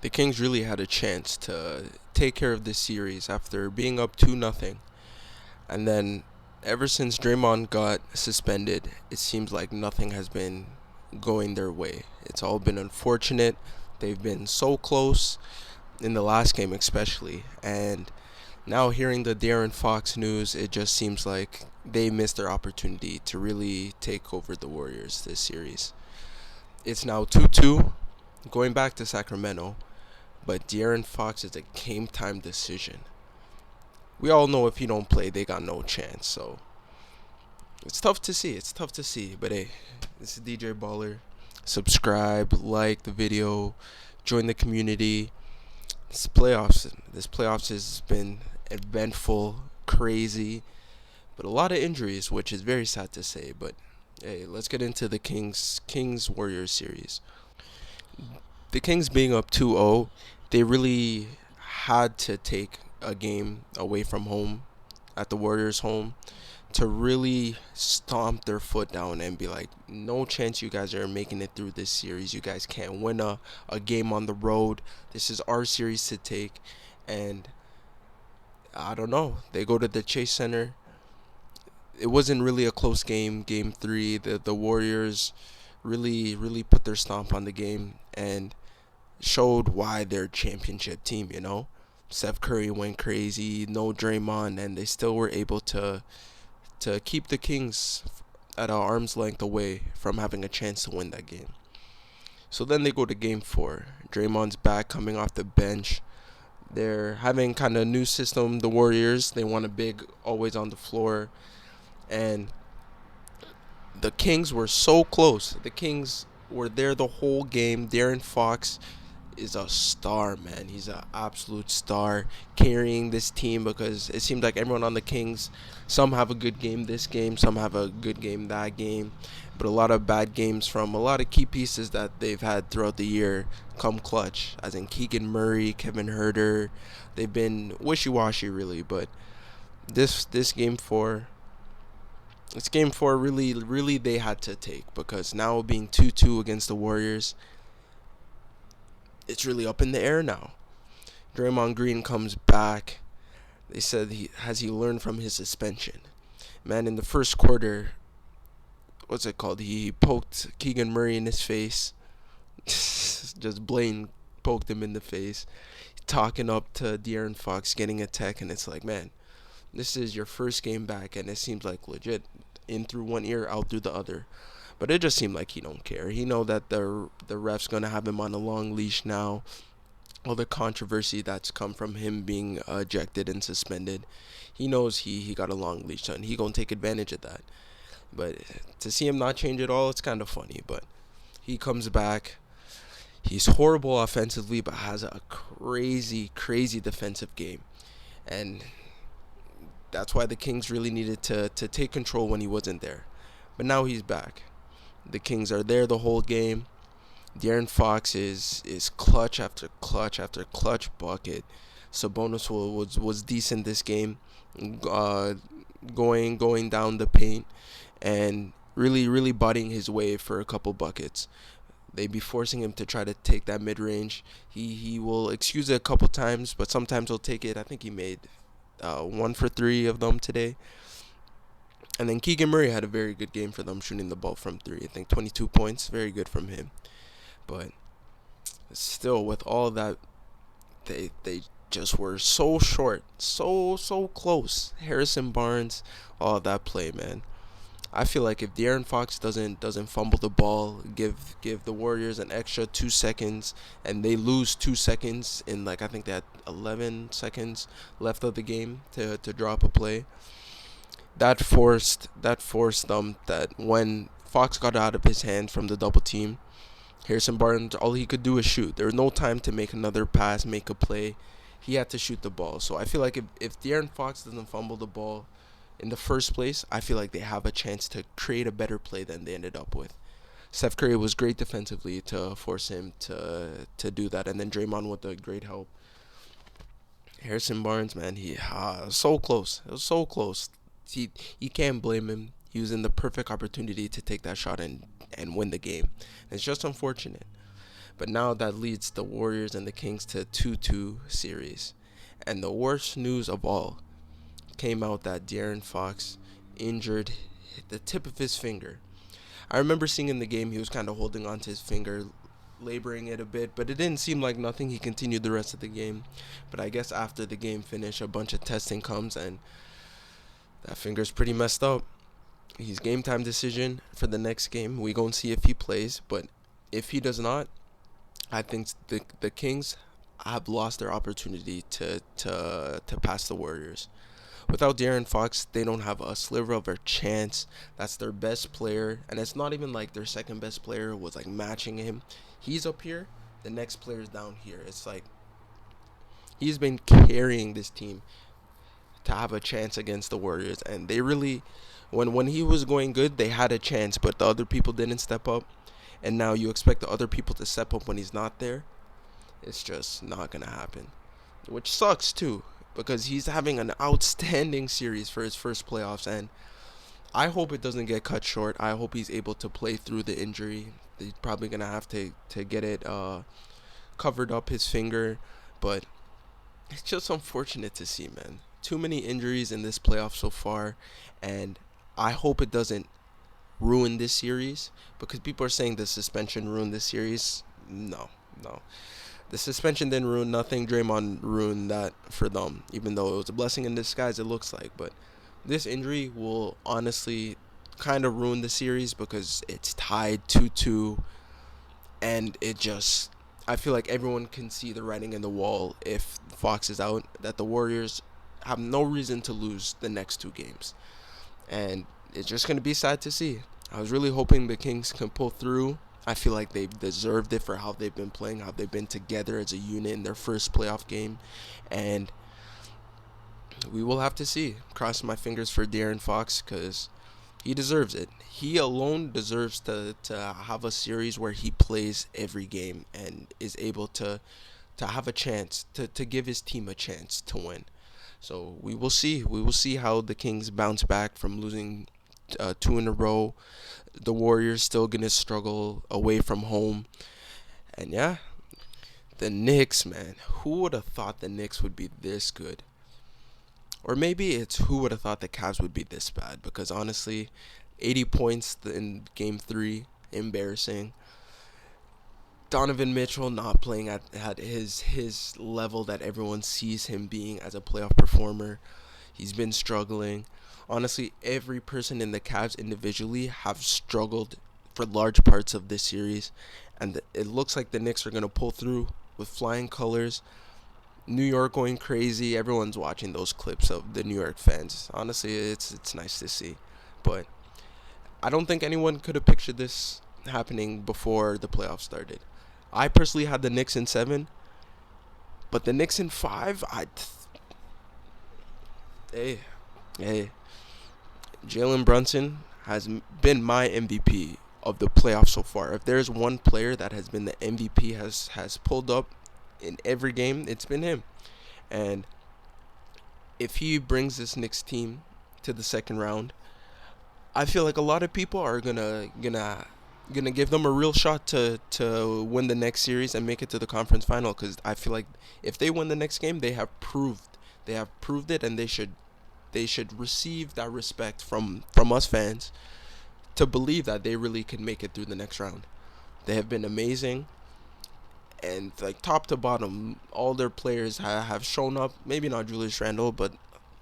The Kings really had a chance to take care of this series after being up 2-0. And then ever since Draymond got suspended, it seems like nothing has been going their way. It's all been unfortunate. They've been so close in the last game especially, and now hearing the De'Aaron Fox news, it just seems like they missed their opportunity to really take over the Warriors this series. It's now 2-2 going back to Sacramento, but De'Aaron Fox is a game time decision. We all know if he don't play, they got no chance. So it's tough to see. It's tough to see. But hey, this is DJ Baller. Subscribe, like the video, join the community. This playoffs has been eventful, crazy, but a lot of injuries, which is very sad to say. But hey, let's get into the Kings Warriors series. The Kings being up 2-0, they really had to take a game away from home at the Warriors' home to really stomp their foot down and be like, no chance you guys are making it through this series. You guys can't win a game on the road. This is our series to take. And I don't know. They go to the Chase Center. It wasn't really a close game, game three. The Warriors really put their stomp on the game and showed why they're a championship team. Steph Curry went crazy, no Draymond, and they still were able to keep the Kings at an arm's length away from having a chance to win that game. So then they go to game four. Draymond's back coming off the bench. They're having kind of a new system, the Warriors. They want a big, always on the floor. And the Kings were so close. The Kings were there the whole game. De'Aaron Fox is a star, man. He's an absolute star carrying this team because it seems like everyone on the Kings, some have a good game this game, some have a good game that game, but a lot of bad games from a lot of key pieces that they've had throughout the year come clutch, as in Keegan Murray, Kevin Herter. They've been wishy-washy, really, but this game four really they had to take because now being 2-2 against the Warriors, it's really up in the air now. Draymond Green comes back. They said he learned from his suspension. Man, in the first quarter, what's it called? He poked Keegan Murray in his face. Just blatant poked him in the face. Talking up to De'Aaron Fox, getting a tech, and it's like, man, this is your first game back, and it seems like legit in through one ear, out through the other. But it just seemed like he don't care. He know that the ref's gonna have him on a long leash now. All the controversy that's come from him being ejected and suspended, he knows he got a long leash and he gonna take advantage of that. But to see him not change at all, it's kind of funny. But he comes back. He's horrible offensively, but has a crazy defensive game, and that's why the Kings really needed to take control when he wasn't there. But now he's back. The Kings are there the whole game. De'Aaron Fox is clutch after clutch after clutch bucket. Sabonis was decent this game, uh, going down the paint and really butting his way for a couple buckets. They be forcing him to try to take that mid range. He will excuse it a couple times, but sometimes he'll take it. I think he made 1 for 3 of them today. And then Keegan Murray had a very good game for them shooting the ball from three. I think 22 points, very good from him. But still, with all that, they just were so short, so close. Harrison Barnes, all that play, man. I feel like if De'Aaron Fox doesn't fumble the ball, give the Warriors an extra 2 seconds, and they lose 2 seconds in, like, I think they had 11 seconds left of the game to drop a play. That forced them that when Fox got out of his hands from the double team, Harrison Barnes, all he could do is shoot. There was no time to make another pass, make a play. He had to shoot the ball. So I feel like if De'Aaron Fox doesn't fumble the ball in the first place, I feel like they have a chance to create a better play than they ended up with. Steph Curry was great defensively to force him to do that, and then Draymond with the great help. Harrison Barnes, man, he so close. It was so close. He you can't blame him. He was in the perfect opportunity to take that shot and win the game. It's just unfortunate. But now that leads the Warriors and the Kings to a 2-2 series. And the worst news of all came out that De'Aaron Fox injured the tip of his finger. I remember seeing in the game he was kind of holding onto his finger, laboring it a bit, but it didn't seem like nothing. He continued the rest of the game. But I guess after the game finished, a bunch of testing comes, and that finger's pretty messed up. He's game time decision for the next game. We gonna see if he plays, but if he does not, I think the Kings have lost their opportunity to pass the Warriors. Without De'Aaron Fox, they don't have a sliver of a chance. That's their best player, and it's not even like their second best player was like matching him. He's up here, the next player's down here. It's like he's been carrying this team to have a chance against the Warriors, and they really, when he was going good, they had a chance, but the other people didn't step up, and now you expect the other people to step up when he's not there. It's just not gonna happen, which sucks too, because he's having an outstanding series for his first playoffs, and I hope it doesn't get cut short. I hope he's able to play through the injury. He's probably gonna have to get it covered up his finger, but it's just unfortunate to see, man. Too many injuries in this playoff so far, and I hope it doesn't ruin this series, because people are saying the suspension ruined this series. No, no. The suspension didn't ruin nothing. Draymond ruined that for them, even though it was a blessing in disguise, it looks like. But this injury will honestly kind of ruin the series because it's tied 2-2, and it just, I feel like everyone can see the writing in the wall if Fox is out, that the Warriors have no reason to lose the next two games. And it's just going to be sad to see. I was really hoping the Kings can pull through. I feel like they've deserved it for how they've been playing, how they've been together as a unit in their first playoff game. And we will have to see. Cross my fingers for De'Aaron Fox, because he deserves it. He alone deserves to have a series where he plays every game and is able to have a chance, to give his team a chance to win. So we will see. We will see how the Kings bounce back from losing two in a row. The Warriors still going to struggle away from home. And yeah, the Knicks, man. Who would have thought the Knicks would be this good? Or maybe it's who would have thought the Cavs would be this bad? Because honestly, 80 points in game 3, embarrassing. Donovan Mitchell not playing at his level that everyone sees him being as a playoff performer. He's been struggling. Honestly, every person in the Cavs individually have struggled for large parts of this series, and it looks like the Knicks are going to pull through with flying colors. New York going crazy. Everyone's watching those clips of the New York fans. Honestly, it's nice to see. But I don't think anyone could have pictured this happening before the playoffs started. I personally had the Knicks in 7, but the Knicks in 5, hey, hey, Jalen Brunson has been my MVP of the playoffs so far. If there's one player that has been the MVP, has pulled up in every game, it's been him. And if he brings this Knicks team to the second round, I feel like a lot of people are gonna give them a real shot to win the next series and make it to the conference final, because I feel like if they win the next game, they have proved it, and they should receive that respect from us fans to believe that they really can make it through the next round. They have been amazing, and like top to bottom, all their players have shown up. Maybe not Julius Randle, but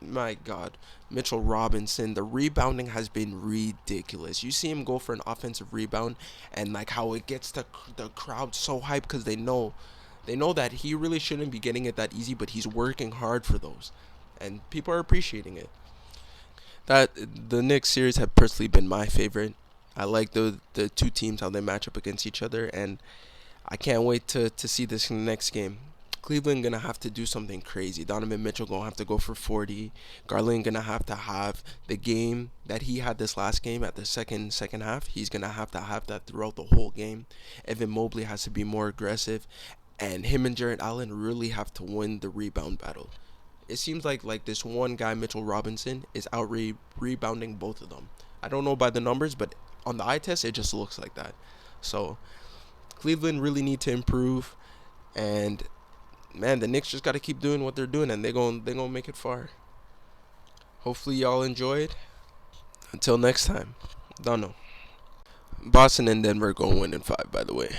my God, Mitchell Robinson. The rebounding has been ridiculous. You see him go for an offensive rebound, and like how it gets the crowd so hyped, because they know that he really shouldn't be getting it that easy, but he's working hard for those, and people are appreciating it. That the Knicks series have personally been my favorite. I like the two teams, how they match up against each other, and I can't wait to see this in the next game. Cleveland gonna have to do something crazy. Donovan Mitchell gonna have to go for 40. Garland gonna have to have the game that he had this last game at the second half. He's gonna have to have that throughout the whole game. Evan Mobley has to be more aggressive, and him and Jarrett Allen really have to win the rebound battle. It seems like this one guy, Mitchell Robinson, is out rebounding both of them. I don't know by the numbers, but on the eye test, it just looks like that. So Cleveland really need to improve, and man, the Knicks just got to keep doing what they're doing, and they gonna make it far. Hopefully, y'all enjoyed. Until next time, don't know. Boston and Denver going 1-5, by the way.